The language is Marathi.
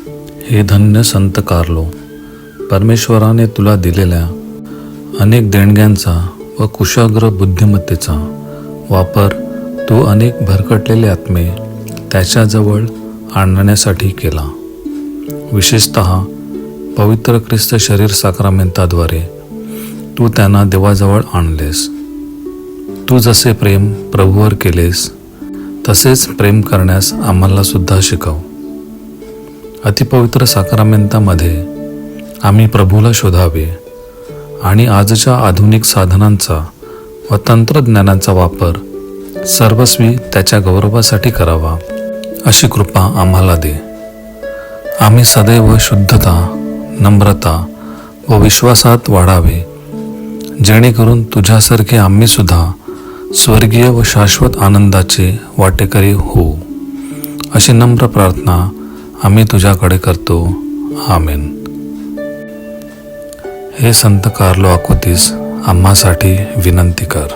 हे धन्य संत कार्लो, परमेश्वराने तुला दिलेल्या अनेक देणग्यांचा व कुशाग्र बुद्धिमत्तेचा वापर तू अनेक भरकटलेले आत्मे त्याच्याजवळ आणण्यासाठी केला. विशेषतः पवित्र ख्रिस्त शरीर साक्रामेंताद्वारे तू त्यांना देवाजवळ आणलेस. तू जसे प्रेम प्रभूवर केलेस तसेच प्रेम करण्यास आम्हाला सुद्धा शिकव. अतिपवित्र साक्रामेंतामध्ये आम्ही प्रभूला शोधावे आणि आजच्या आधुनिक साधनांचा व तंत्रज्ञानाचा वापर सर्वस्वी त्याच्या गौरवासाठी करावा, अशी कृपा आम्हाला दे. आम्ही सदैव शुद्धता, नम्रता व विश्वासात वाढावे, जेणेकरून तुझ्यासारखे आम्ही सुद्धा स्वर्गीय व शाश्वत आनंदाचे वाटेकरी होऊ, अशी नम्र प्रार्थना आम्ही तुझ्याकडे करतो. आमेन. हे संत कार्लो अकुतीस, आम्हासाठी विनंती कर.